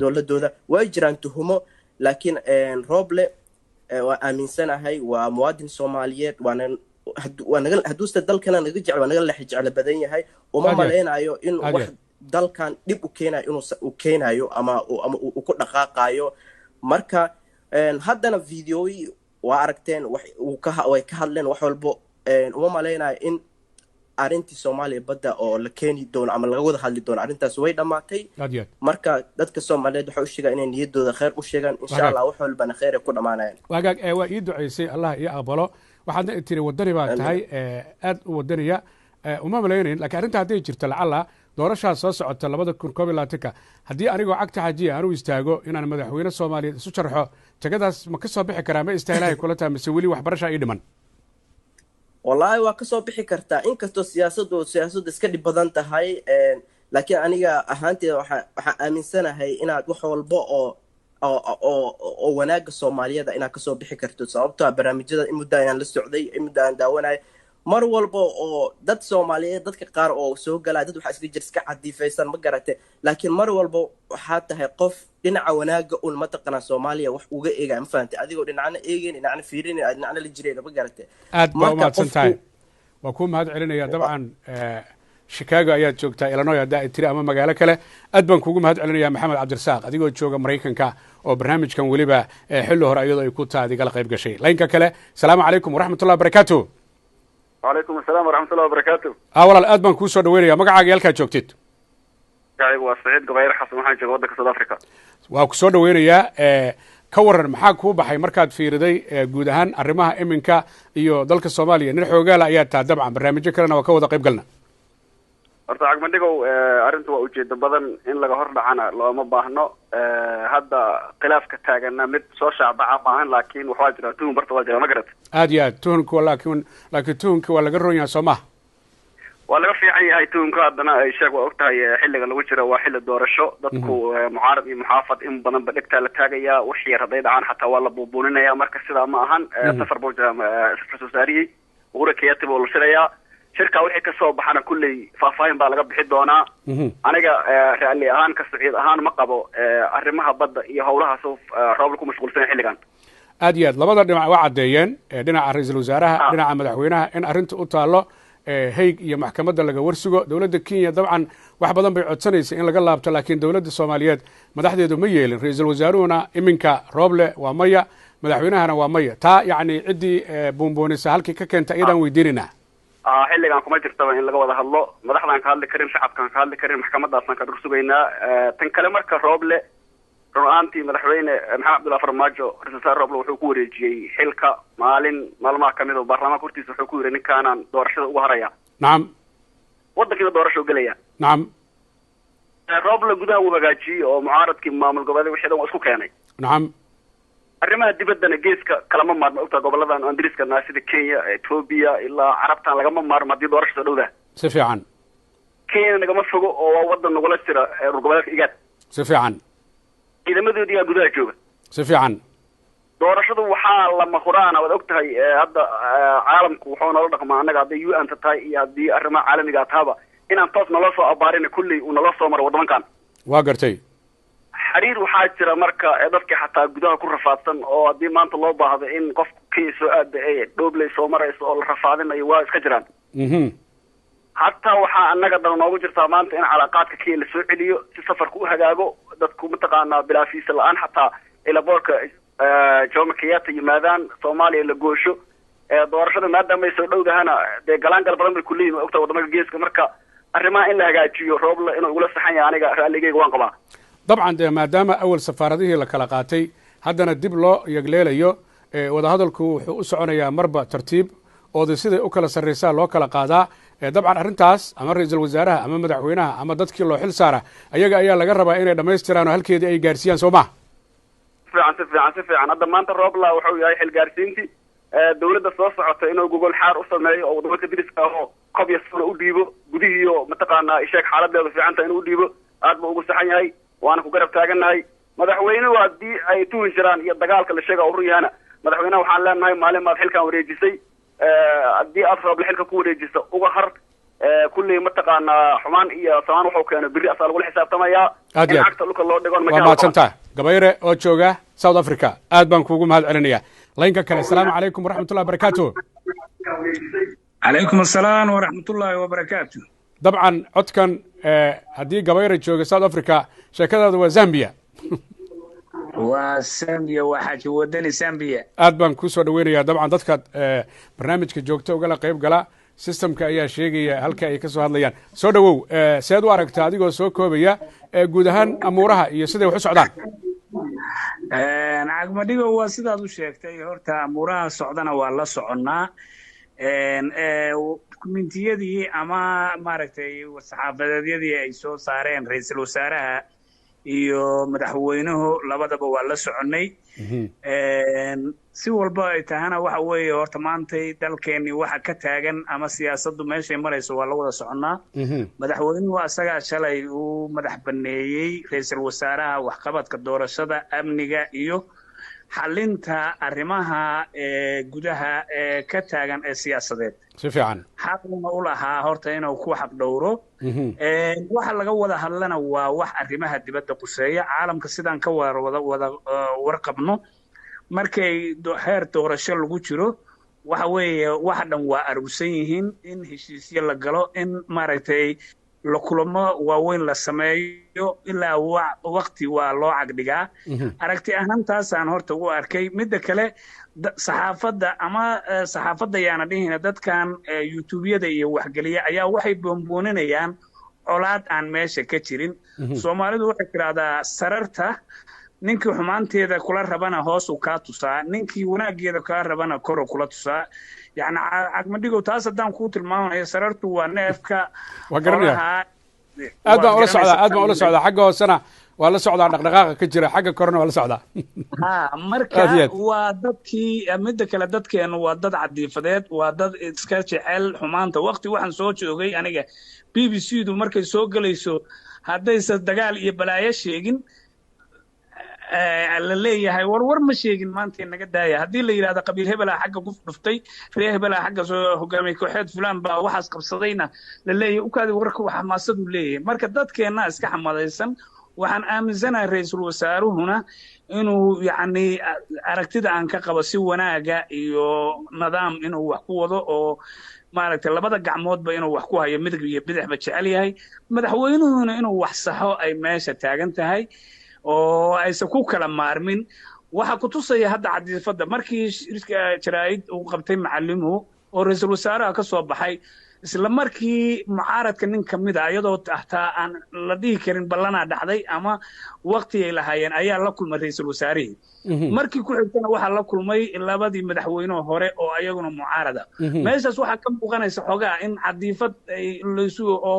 dowladooda way jiraan tuhumo laakiin Roble waa aaminsanahay waa muwaadin Soomaaliyeed hadduusta dalkana naga jecel waa naga leex jecel badan yahay uma maleynayo in wax dalkan dib u keenayo inuu u keenayo ama uu ku dhaqaaqayo marka haddana videoyi waa aragteen way ka hadleen wax walbo uma maleynayo in arrintii Soomaaliya badda oo la keeni doono ama laga wada hadli doono arrintaas way dhamaatay marka dadka Soomaaliyeed waxa u sheegaa inay niyadooda khayr u sheegaan insha Allah wax walbana khayr ku dhamaanayaan wagaag waa ii duceysay Allah iyo aqbalo waxaadna tiri wadani baa tahay aad u wadaniya uma maleynayn laakiin arrinta hadday jirto lacala doorashaas soo socota 2021 haddii anigoo cagta xajiya aanu istaago inaan madaxweyne Soomaaliyeed isu sharxo tagadaas ma ka soo bixi karaa ma istaahilahay kula tahay mise weli waxbarasho ay dhiman والله waa ka soo bixi kartaa inkastoo siyaasaddu iska dhib badan tahay laakiin aniga ahaanteeda waxa aaminsanahay inaad wax walba oo wanaaga Soomaaliyada inaad ka soo bixi karto sababtoo ah barnaamijyada in muddo ayaan la socday in muddo aan daawanay mar walba oo dad Soomaaliyeed dadka qaar oo soo galay dad waxa iska jir iska cadifaysan ma garatay laakiin mar walba waxa tahay qof dhinaca wanaaga ul mataqana Soomaaliya wax uga eega ma fahanti adigoo dhinacna eegeen dhinacna fiirin dhinacna la jireen ma garatay aad baa u mahadsantahay waa ku mahad celinaya dabcan Chicago ayaad joogtaa Illinois hadda tiri ama magaalo kale aad baan kugu mahad celinaya Maxamed Cabdirasaaq adigoo jooga Mareykanka oo barnaamijkan waliba xilli hore ayadoo ay ku taadi gal qayb gashay laynka kale salaamu calaykum waraxmatullahi wabarakaatuh وعليكم السلام ورحمة الله وبركاته. والله أدبان كوسو دوينيا مقعاق يالكا جوكتيد. كايق وسعيد قبير حسن waxaan joogaa waddanka South Africa. waa ku soo dhaweynayaa ka waran maxaa ku baxay markaad fiiriday guud ahaan arrimaha iminka iyo dalka Soomaaliya nin xoogaala ayaa taa dabcan barnaamijyo kalena waa ka wada qayb galna. horta cagmadhigow arrintu waa ujeedo badan in laga hor dhacana looma baahno hadda khilaafka taagana mid soo shaabaca maahan laakiin waxa jira tuhun barta waa jira ma garat aad iyo aad tuhunku laakiin tuhunku waa laga roon yahay Soomaha waa laga fiican yahay tuhunka haddana ay sheeg waa ogtahay xilliga lagu jiro waa xilli doorasho dadku mucaarad iyo muxaafad in badan ba dhigta la taagaya wixii raday dhacaan xataa waa la buubuuninaya marka sidaa ma ahan safar buu jira safar saariyi ugu kiyatib oo la shiraya shirka wixii ka soo baxana kulley faahfaahin baa laga bixi doonaa aniga raali ahaan ka saciid ahaan ma qabo arrimaha badda iyo howlaha soo Roble ku mashquulsan xilligan aad iyo aad labada dhinac waa cadeeyeen dhinaca ra'iisul wasaaraha dhinaca madaxweynaha in arrinta u taalo hayg iyo maxkamadda laga warsigo dowladda Kenya dabcan wax badan bay codsanaysaa in laga laabto laakiin dowladda Soomaaliyeed madaxdeedu ma yeelin ra'iisul wasaaruhuna iminka Roble waa maya madaxweynahana waa maya taa yacni ciddii buunbuunisa halkii ka keenta iyadaan weydiinayna xilligan kuma jirtaba in laga wada hadlo madaxdan ka hadli karin shacabkan ka hadli karin maxkamadaasan ka dursugaynaa tan kale marka Roble runaantii madaxweyne Maxamed Cabdullaahi Farmaajo ra'iisul Roble wuxuu ku wareejiyay xilka maalmaha kamid ah baarlamaanka hortiisa wuxuu ku yiri ninkaan doorashada uga haraya naam waddanka doorasho galaya naam Roble gudaha uu hagaajiyay oo mucaaradkii maamul goboleed wixii dhan isku keenay naam arrimaha dibaddana geeska kalama maarmo ogtaa goboladan Ingiriiska sida Kenya Ethiopia ilaa Carabtan lagama maarmo haddii doorashada dhowda si fiican Kenya nagama fogo oo waddan nagula jira gobolka Igaad si fiican ciidamadoodii gudaha jooga si fiican doorashadu waxaa lama huraana waad ogtahay hadda caalamku wuxuu nala dhaqmaa annaga hadday UN tahay iyo haddii arrimaha caalamiga tahaba inaan toos nala soo abaarin kulli uu nala soo maro waddankan waa gartay xiriir waxaa jira marka dadkii xataa gudaha ku rafaadsan oo haddii maanta loo baahdo in qof kii soo aada ee dhoobley soo marayso oo la rafaadinayo waa iska jiraan hataa waxaa annaga dhan noogu jirtaa maanta in calaaqaadka kii la soo celiyo si safarka u hagaago dadku mataqaanaa bilaa fiisa la-aan xataa ilaboorka Jomo Kenyatta yimaadaan Soomaaliya la goosho doorashada maadaama ay soo dhowdahana dee galaangal badan bay ku leeyihiin ogta wadamada geeska marka arrimaha in la hagaajiyo Roble inuu ugula saxan yahay aniga raaligeyga waan qabaa dabcan dee maadaama awal safaaradihii la kala qaatay haddana dib loo yagleelayo wadahadalku wuxuu u soconayaa marba tartiib oo siday u kala sarraysaa loo kala qaadaa dabcan arrintaas ama ra-iisul wasaaraha ama madaxweynaha ama dadkii loo xil saara ayaga ayaa laga rabaa inay dhammaystiraan oo halkeedii ay gaarsiiyaan soo ma si fiican hadda maanta Roble wuxuu yahay xil gaarsiintii dawladda soo socota inuu gogol xaar u sameeyo oo wadamada diriska ah kobya soo u dhiibo gudihiyo mataqaanaa isheeg xaaladeeda fiicanta inuu dhiibo aad buu ugu saxan yahay waana ku garab taagannahay madaxweynuhu haddii ay tuhin jiraan iyo dagaalka la sheega urur yahana madaxweynaha waxaan leenahay maalin maad xilkan wareejisay haddii aad Roble xilka ku wareejiso uga har kulli mataqaanaa xumaan iyo samaan wuxuu keeno biri asaa lagula xisaabtamayaa in cagta dhulka loo dhigo waa mahadsantaha gabayre oo jooga South Africa aad baan kuugu mahad celinayaa laynka kale asalaamu calaykum waraxmatullahi wabarakaatu calaykum assalaam waraxmatullahi wabarakaatu dabcan codkan haddii gabayre jooga South Africa sheekadaada waa Zambia waa Zambia waa xaji wadani Zambia aad baan ku soo dhaweynayaa dabcan dadka barnaamijka joogta ugala qayb gala systemka ayaa sheegaya halka ay ka soo hadlayaan soo dhawow seed u aragtaa adigoo soo koobaya guud ahaan amuuraha iyo siday wax u socdaan cagmadhigo waa sidaad u sheegtay horta amuuraha socdana waa la soconnaa dukumentiyadii ama maaragtay saxaafadeedyadii ay soo saareen ra-iisul wasaaraha iyo madaxweynuhu labadaba waa la soconnay si walba ay tahana waxa weeye horta maantay dalkeenni waxa ka taagan ama siyaasaddu meeshay marayso waa la wada soconnaa madaxweynuhu asagaa shalay uu madax banneeyey ra-iisul wasaaraha waxqabadka doorashada amniga iyo xalinta arrimaha gudaha ka taagan ee siyaasadeed si fiican xaqna u lahaa horta inuu ku xaq dhowro waxa laga wada hadlana waa wax arrimaha dibadda quseeya caalamka sidaan ka wada warqabno markay heer doorasho lagu jiro waxa weeye waxa dhan waa aruursan yihiin in heshiisyo la galo in maaragtay la kulamo waaweyn la sameeyo ilaa waqti waa loo cagdhigaa aragti ahaantaasaan horta ugu arkay midda kale saxaafadda ama saxaafadda yaana dhihina dadkan youtubeyada iyo waxgeliya ayaa waxay boonbooninayaan colaad aan meesha ka jirin soomaalidu waxay tidhaahdaa sararta ninkii xumaanteeda kula rabana hoos uu kaa tusaa ninkii wanaageeda kaa rabana koro kula tusaa يعني عقمديقو تاس دام كوت الماء سررت ونفك وقرنيها أدم ولا سعدا أدم ولا سعدا حقه السنة ولا سعدا دقائق كجرا حق كورونا ولا سعدا مركا وددكي مدك لا ددكي انه ودد عديفديد ودد iska jecel xumaanta waqti waxaan soo joogay aniga BBC du markay soo galayso hadaysa dagaal iyo balaayo sheegin la leeyahay war ma sheegin maanta naga daaya hadii la yiraahdo qabiil hebela xagga ku dhuftay reer hebela xagga soo hogaamay kooxeed fulaan baa waxaas qabsadayna la leeyahay u kaadi warka waxa xamaasadu leeyahay marka dadkeena iska xamadaysan waxaan aaminsanahay ra'iisul wasaaruhuna inuu yani aragtida aan ka qabo si wanaaga iyo nidaam inuu wax ku wado oo maaragtay labada gacmoodba inuu wax ku hayo midig iyo bidixba jecel yahay madaxweynuhuna inuu wax saxo ay meesha taagan tahay oo aysan ku kala maarmin waxa ku tusaya hadda cadiifada markii shirka jaraa'id uu qabtay macallimuhu oo ra'iisul wasaaraha ka soo baxay isla markii mucaaradka nin kamid ah iyadoo tahtaa aan la dhihi karin ballana dhacday ama waqti ay lahaayeen ayaa la kulmay ra'iisul wasaarihi markii ku xigtana waxa la kulmay labadii madaxweyne hore oo ayaguna mucaarada meeshaas waxa ka muuqanaysa xogaa in cadiifad ay leesu oo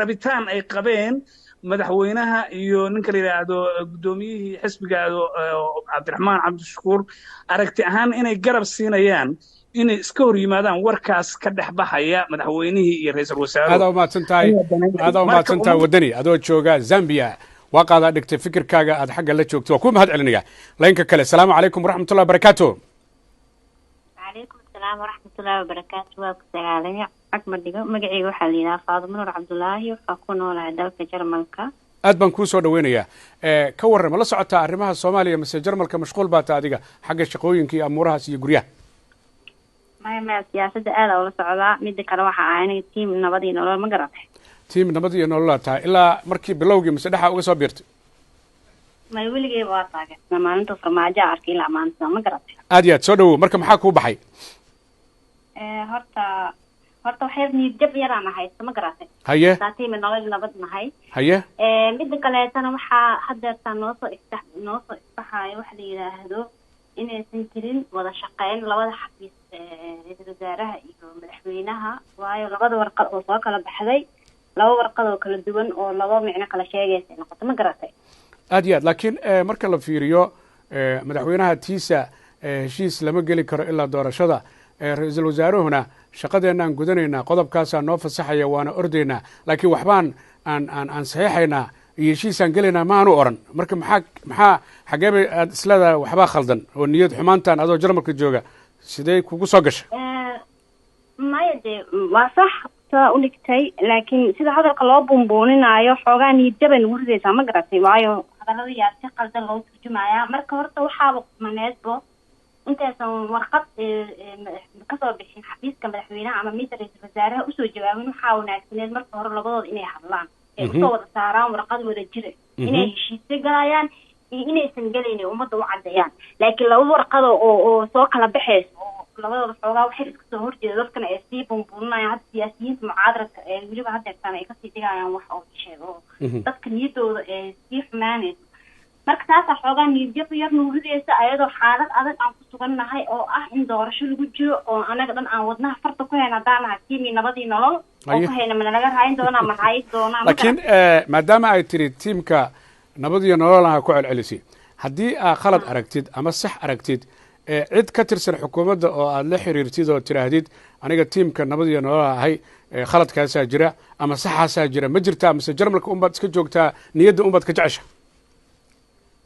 rabitaan ay qabeen madaxweynaha iyo ninka la yiraahdo gudoomiyihii xisbiga Cabdiraxmaan Cabdishakuur aragti ahaan inay garab siinayaan inay iska hor yimaadaan warkaas ka dhex baxaya madaxweynihii iyo ra'iisul wasaaruhu aad u maadsantahay wadani adoo jooga Zambia waa qaadaa dhigtay fikirkaaga aad xagga la joogto waa ku mahad celinaya laynka kale asalaamu calaykum waraxmatullahi wabarakaatu. calaykum asalaam waraxmatullahi wabarakaatu. waa ku sagaalaya cagma dhigo magacayga waxaa la yidhaha Faadimo Nuur Cabdullaahi waxaa ku noolahay dalka Jarmalka. aad baan kuu soo dhaweynayaa ka warran ma la socotaa arrimaha Soomaaliya mise Jarmalka mashquul baa tahay adiga xagga shaqooyinka iyo amuurahaas iyo guryaha? maya siyaasadda aad ula socdaa midda kale waxaa ahaynay tiim nabad iyo nolol ma garatay. tiim nabad iyo nolol tahay ilaa markii bilowgii mise dhexa uga soo biirtay? may weligeyba waa taageersanaa maalinta farmaajo arkay ilaa maanta ma garatay. aad iyo aad soo dhawow marka maxaa kuu baxay? horta waxay niyad jab yaraan haysto ma garatay. haye tiim nolol nabad nahay. haye midda kaleetana waxaa haddeertaa noosoo isbaxaayo waxa la yidhaahdo inaysan jirin wada shaqeyn labada xafiis ra-iisul wasaaraha iyo madaxweynaha waayo labada warqad oo soo kala baxday laba warqad oo kala duwan oo laba micno kala sheegaysa noqoto ma garatay. aad iyo aad laakiin marka la fiiriyo madaxweynaha tiisa heshiis lama geli karo ilaa doorashada ra-iisul wasaaruhuna shaqadeenaan gudanaynaa qodobkaasaa noo fasaxaya waana ordaynaa laakiin waxbaan aan saxiixaynaa iyo heshiisaan gelaynaa maanu oran marka maxaa xageeba aad isleedahay waxbaa khaldan oo niyad xumaantan adoo Jarmalka jooga sidee kugu soo gashay? maya dee waa sax saa u dhigtay laakiin sida hadalka loo buunbuuninaayo xoogaa niyad jabay nagu ridaysaa ma garatay waayo hadallada yaa si qaldan loo turjumayaa marka horta waxaaba maneedbo intaysan warqad kasoo bixin xafiiska madaxweynaha ama midda ra-iisul wasaaraha usoo jawaabin waxaa wanaagsaneed marka hore labadooda inay hadlaan ay usoo wada saaraan warqad wada jira inay heshiisyo galayaan iyo inaysan gelaynin ummadda u caddeeyaan laakiin laba warqado oo soo kala baxayso oo labadooda xoogaa waxay iska soo horjeeda dadkana ay sii bunbuuninayaan hadda siyaasiyiinta mucaaradka ee weliba haddeertaan ay kasii dhigayaan wax oo sheego oo dadka niyaddooda ee sii xumaanayso marka taasaa xoogaa niyadjab yar nuuridaysa ayadoo xaalad adag aan ku sugannahay oo ah in doorasho lagu jiro oo anaga dhan aan wadnaha farta ku hayna haddaan nahay tiimii nabadii nolol oo ku hayna mana laga raayin doonaa ma raayin doonaa laakiin maadaama ay tiri tiimka nabad iyo nolol ha ku celcelisay haddii aad khalad aragtid ama sax aragtid cid ka tirsan xukuumadda oo aad la xiriirtid oo tiraahdid aniga tiimka nabad iyo nolol ahay khaladkaasaa jira ama saxaasaa jira ma jirtaa mise Jarmalka unbaad iska joogtaa niyadda unbaad ka jecesha?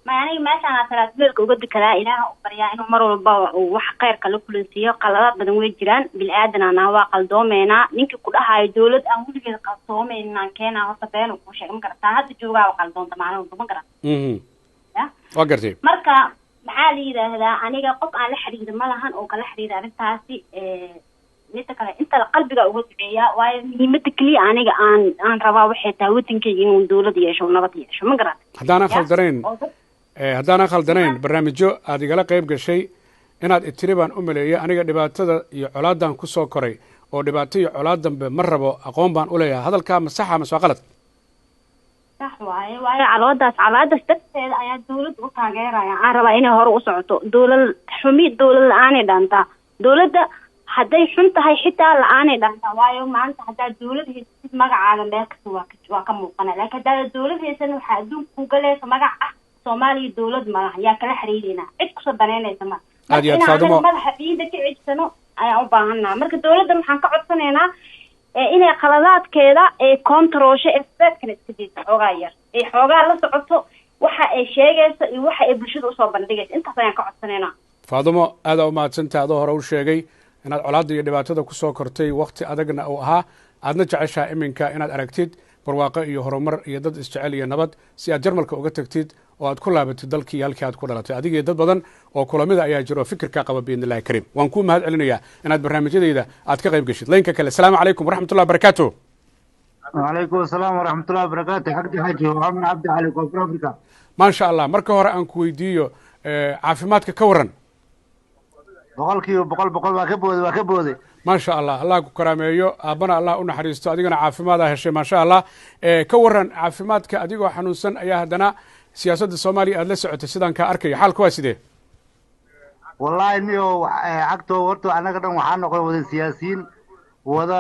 ma aniga meeshaan talaasbeelka uga dikadaa ilaaha u baryaa inuu mar walba wax khayrka la kulansiiyo qaladaad badan way jiraan bilaadanana waa qaldoomeynaa ninkii ku dhahayo dawlad aan weligeed qaldoomeynaan keenaa horta been uu sheegay ma garataa hadda joogaa qaldoonta maalin walba ma garata waa gartay marka maxaa la yidhaahdaa aniga qof aan la xiriira ma lahan oo kala xiriira arrintaasi midda kale inta qalbiga uga duceeyaa waayo muhiimadda keliya aniga aan rabaa waxay tahay wadankayga inuu dawlad yeesho nabad yeesho ma garata haddaanan khaldanayn barnaamijyo aad igala qayb gashay inaad itiri baan u maleeyay aniga dhibaatada iyo colaadan ku soo koray oo dhibaato iyo colaad dambe ma rabo aqoon baan u leeyahay hadalkaa ma saxa mase waa qalad? sax waayo calaadaas darteeda ayaa dawladda u taageeraya aan rabaa inay hore u socoto dawlad xumi dawlad la-aanay dhaantaa dawladda hadday xun tahay xitaa la-aanay dhaantaa waayo maanta haddaad dawlad haysid magacaaga meel kasta waa ka muuqana laakiin haddaad dawlad haysan waxaa adduunka ku galaysa magac ah Soomaaliya dawlad malaha yaa kala xiriirina cid ku soo baneynaysa ma aad iyo aad Faadimo madaxa ciida ka cijsano ayaan u baahanaa marka dawladda waxaan ka codsanaynaa inay qaladaadkeeda ee controlsha expertkan iska diiso xoogaa yar ee xoogaa la socoto waxa ay sheegayso iyo waxa ay bulshada usoo bandhigayso intaas ayaan ka codsanaynaa. Faadimo aad u mahadsantahay adoo hore u sheegay inaad colaadda iyo dhibaatada ku soo kortay waqti adagna uu ahaa aadna jeceshaa iminka inaad aragtid barwaaqo iyo horumar iyo dad isjecel iyo nabad si aad Jarmalka uga tagtid oo aad ku laabatid dalkii halkii aad ku dhalatay adiga dad badan oo kulamada ayaa jiro fikirka qaba biidnillaahi kariim waan ku mahad celinayaa inaad barnaamijyadayda aad ka qayb gashid laynka kale assalaamu calaykum waraxmatullahi wabarakaatu. وعليكم السلام ورحمة الله وبركاته حق حاجي وعمنا عبد علي كوفر أفريقيا ما شاء الله marka hore aan ku weydiiyo caafimaadka ka waran boqol waa ka booday ما شاء الله الله ku karaameeyo aabana Allah u naxariisto adigana caafimaad ah heshay ma sha Allah ka waran caafimaadka adigoo xanuunsan ayaa hadana siyaasadda Soomaaliya aad la socotay sidaan ka arkay xaalku waa sidee wallahi niyo agto horto anaga dhan waxaan noqday wada siyaasiyiin wada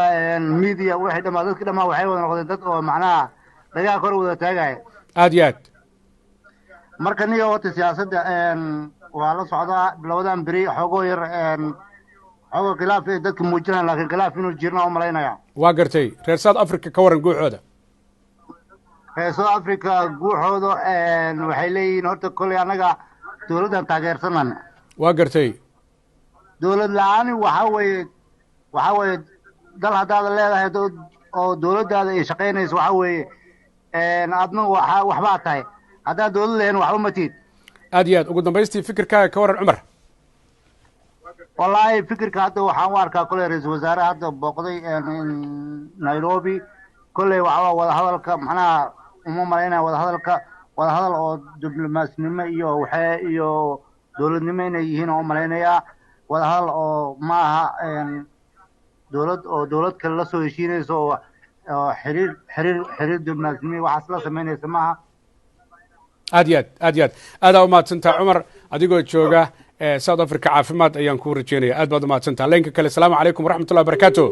media waxay dhamaa dadka dhamaa waxay wada noqdeen dad oo macnaha laga kor wada taagay aad iyo aad marka niyo horta siyaasadda waa la socdaa labadan beri xogo yar xogo khilaaf ay dadka muujinayaan laakiin khilaaf inuu jirna u malaynaya waa gartay reer South Africa ka waran guuxooda South Africa guuxooda waxay leeyihiin horta kolley annaga dowladdan taageersanana waa gartay dowlad la-aani waxaa weeye dal haddaada leedahay oo dowladdaada ay shaqaynayso waxaa weeye adna waxbaa tahay haddaad dowlad lahayn waxba ma tiid aad iyo aad ugu dambaystii fikirkaaga ka waran cumar wallaahi fikirka hadda waxaan u arkaa kolley ra-iisul wasaare hadda booqday Nairobi kolley waxaa wadahadalka macnaha uma malaynaya wadahadal oo diblomaasnimo iyo dowladnimo inay yihiin oo u malaynayaa wadahadal oo ma aha dowlad kale la soo heshiinayso oo xiriir diblomaasnimo waxaas la samaynaysa maaha aad iyo aad aadaa umahadsantaha cumar adigoo jooga South Africa caafimaad ayaan kuu rajeynaya aad baad umahadsantaha leenka kale asalaamu calaykum waraxmatullahi wabarakaatu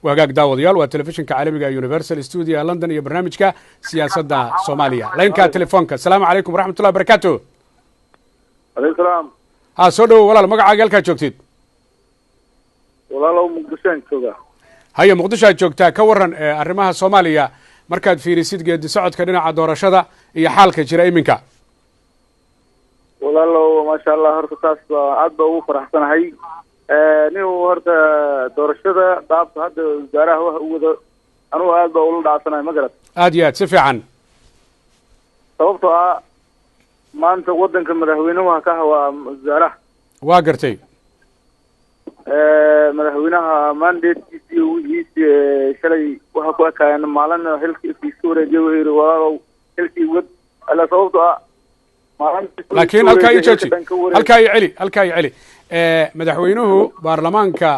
wagaag daawadayaal waa telefishinka caalamiga Universal Studio London iyo barnaamijka siyaasadda Soomaaliya leenka telefoonka asalaamu calaykum waraxmatullahi wabarakaatu alaykum salaam soo dhawow walaal magacaaga halkaa joogtid walaalow muqdishoan jooga haya muqdisho aad joogtaa ka waran arrimaha Soomaaliya markaad fiirisid geedi socodka dhinaca doorashada iyo xaalka jira iminka walaalow maasha Allah horta taas aad baa ugu faraxsanahay nin horta doorashada qaabka hadda wasaaraha wax u wado anugu aad baa ula dhacsanahay ma garad aad iyo aad si fiican sababtoo ah maanta waddanka madaxweynaha ka hawaa wasaaraha waa gartay madaxweynaha mandatekiisii wixiisi shalay waxa ku ekaayeen maalin xilkiisa wareejiyay uu yiri walaalow xilkii wad ala sababtoo ah laakiin halkaa i celi madaxweynuhu baarlamaanka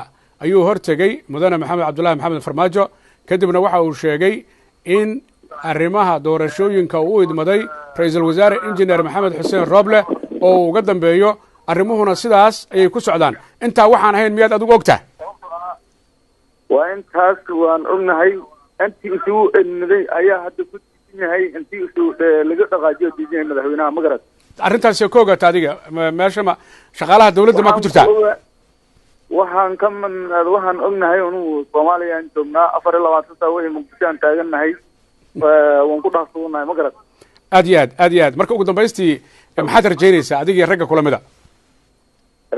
ayuu hortegey mudane maxamed cabdullaahi maxamed farmaajo kadibna waxa uu sheegay in arrimaha doorashooyinka uu u idmaday ra-iisul wasaare injineer maxamed xuseen rooble oo uu uga dambeeyo arrimuhuna sidaas ayay ku socdaan intaa waxaan ahayn miyaad adigu ogtaha waa intaas waan ognahay intii isugu edmaday ayaa hadda ku diidan yahay intii isu laga dhaqaajiyo diidan yahay madaxweynaha ma garad arrintaasi ka ogata adiga meesha ma shaqaalaha dawladda ma ku jirtaa waxaan ognahay inuu Soomaaliya aan joognaa 24 saac wixii muqdisho aan taagannahay waan ku dhaafsuunahay ma garad aad iyo aad marka ugu dambaystii maxaad rajaynaysaa adiga ragga kula mida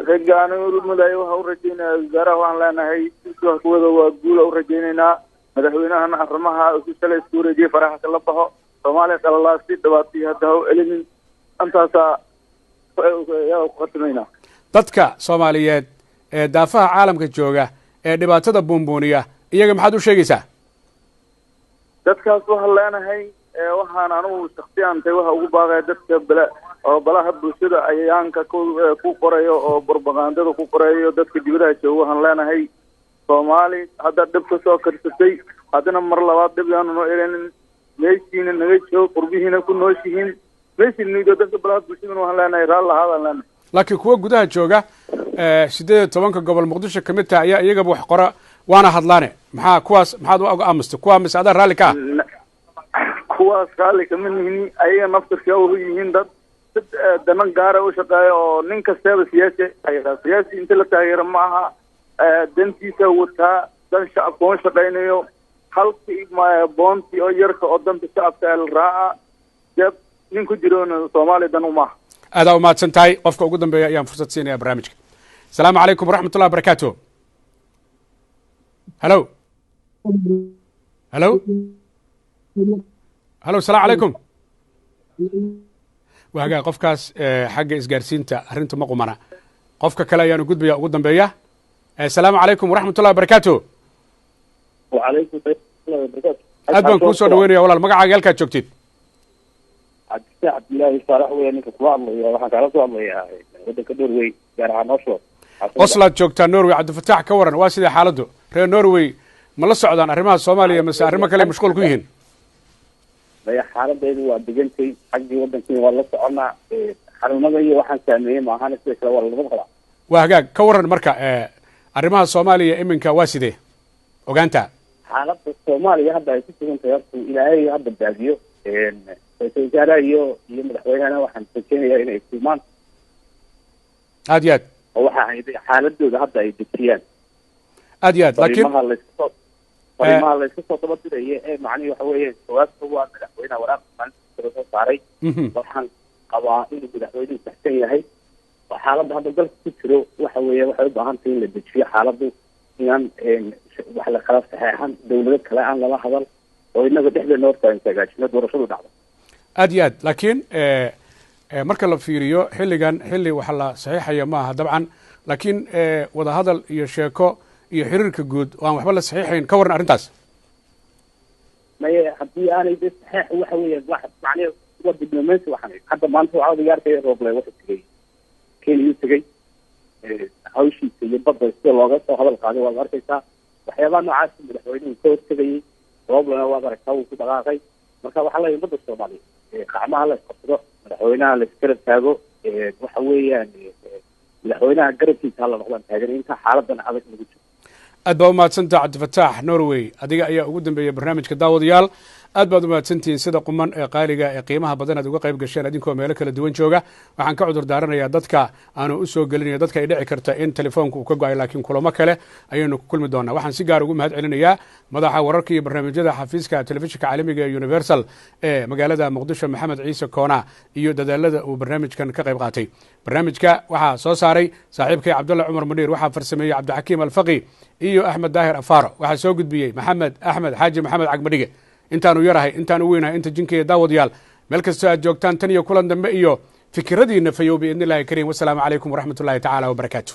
raggaan urmadayo waxa u rajaynayaa wasaaraha waan leenahay sidoo kuwada waa guul u rajaynaynaa madaxweynahana arrimaha uu shalay isku wareejiyay faraha kala baxo Soomaaliya qalalaasi dhibaatay hadda u elinin antaasa yaa ku khatimayna dadka Soomaaliyeed ee daafaha caalamka jooga ee dhibaatada buunbuuniya iyaga maxaad u sheegaysaa dadkaas waxaan leenahay waxaan anugu shakhsiyan tahay waxa ugu baaqay dadka balaha bulshada ayaanka ku qorayo oo propagandada ku qorayo dadka dibadaha jooga waxaan leenahay Soomaali hadda dhib ka soo karsatay haddana mar labaad dhib yaanu noo elinin meeshiina naga joog qurbihiina ku nooshihiin meeshiina dadka balaha bulshada waxaan leenahay raal lahaadaan leenahay laakiin kuwa gudaha jooga 18 gobol muqdisho ka mid tahay ayaa iyagaba wax qora waana hadlaane maxaad u aamusta kuwa misada raalli ka kuwaas raalli kama nihin ayaga naftirka u yihiin dad danan gaara u shaqeeya oo nin kastaba siyaasi inta la taageero ma aha dantiisa wataa dan shacabka oo shaqeynayo halkii boonti oo yarka oo danta shacabka la raaca jab nin ku jiroona Soomaaliya dan uma aad umahadsan tahay qofka ugu dambeeya ayaan fursad siinayaa barnaamijka asalaamu calaykum waraxmatullahi wabarakaatu halo asalaamu calaykum waagaa qofkaas xagga isgaarsiinta arrinta ma qumana qofka kale ayaanu gudbaya ugu dambeeya asalaamu calaykum waraxmatullahi wabarakaatu aad baan kuu soo dhaweynaya walaal magacaaga halkaad joogtid cabdillaahi saalax weya ninka kula hadlaya waxaan kaala soo hadlayaa waddanka Norway gaar ahaan Oslo Oslo aad joogtaa Norway cabdifataax ka waran waa sidee xaaladdu reer Norway ma la socdaan arrimaha Soomaaliya mise arrimo kale mashquul ku yihiin xaaladdeedu waa degantay xaggii waddankii waa la soconaa xarunada iyo waxaan saameeyey maahan sidoo kale waa laga qabaa waa hagaag ka waran marka arrimaha Soomaaliya iminka waa sidee ogaanta xaaladda Soomaaliya hadda ay ku sugan tahay ilaahay hadda baadiyo wasaaraha iyo madaxweynahana waxaan rajaynayaa inay kulmaan aad iyo aad oo waxa ay xaaladooda hadda ay dejiyaan aad iyo aad laakiin fariimaha la iska soo daba diraya ee macnihi waxa weeye jawaabta waa madaxweynaha waraaqda maalinta soo saaray waxaan qabaa inuu madaxweynuhu saxsan yahay oo xaaladda hadda dalka ku jiro waxa weeye waxay u baahan tahay in la dejiyo xaaladdu inaan wax la kala saxeexan dawlado kale aan lala hadal oo inaga dhexdeena horta aan hagaajino doorashadu dhacdo aad iyo aad laakiin marka la fiiriyo xilligan xilli waxa la saxiixaya maaha dabcan laakiin wadahadal iyo sheeko iyo xiriirka guud oo aan waxba la saxiixayn ka waran arrintaas maye haddii aanay de saxeex waxa weeye wax macnaheedu waa diblomacy waxaan hadda maanta waxaa digaarkaya Roble waxa tegey Kenya tegey hawshiisa iyo badda sida looga soo hadal qaaday waad arkaysaa waxyaabaha noocaas madaxweynuhu ka hortegayay Roblena waad aragtaa uu ku dhaqaaqay marka waxaa la yimid Soomaaliya gacmaha la isqabsado madaxweynaha la iskala taago waxa weeyaan madaxweynaha garabkiisa la noqdaan taagan inta xaaladan adag lagu jiro aad baa u mahadsantaha cabdifataax norway adiga ayaa ugu dambeeyey barnaamijka daawadayaal aad baad u mahadsantihiin sida quman ee qaaliga ee qiimaha badan aad uga qayb gasheen idinkoo meelo kala duwan jooga waxaan ka cudur daaranayaa dadka aanu u soo gelinayo dadka ay dhici karta in telefoonka uu ka go-ay laakiin kulamo kale ayaynu ku kulmi doonaa waxaan si gaar ugu mahad celinayaa madaxa wararka iyo barnaamijyada xafiiska telefishinka caalamiga ee universal ee magaalada muqdisho maxamed ciise koona iyo dadaalada uu barnaamijkan ka qayb qaatay barnaamijka waxaa soo saaray saaxiibkay cabdulla cumar muniir waxaa farsameeyey cabdixakiim alfaqi iyo axmed daahir afaaro waxaa soo gudbiyey maxamed axmed xaaji maxamed cagmadhige intaanu yarahay intaanu weynahay inta jinkeeya daawadayaal meel kastoo aad joogtaan tan iyo kulan dambe iyo fikiradiina fayow biidni illahi kariim wasalaamu calaykum waraxmat ullahi tacaala wabarakaatu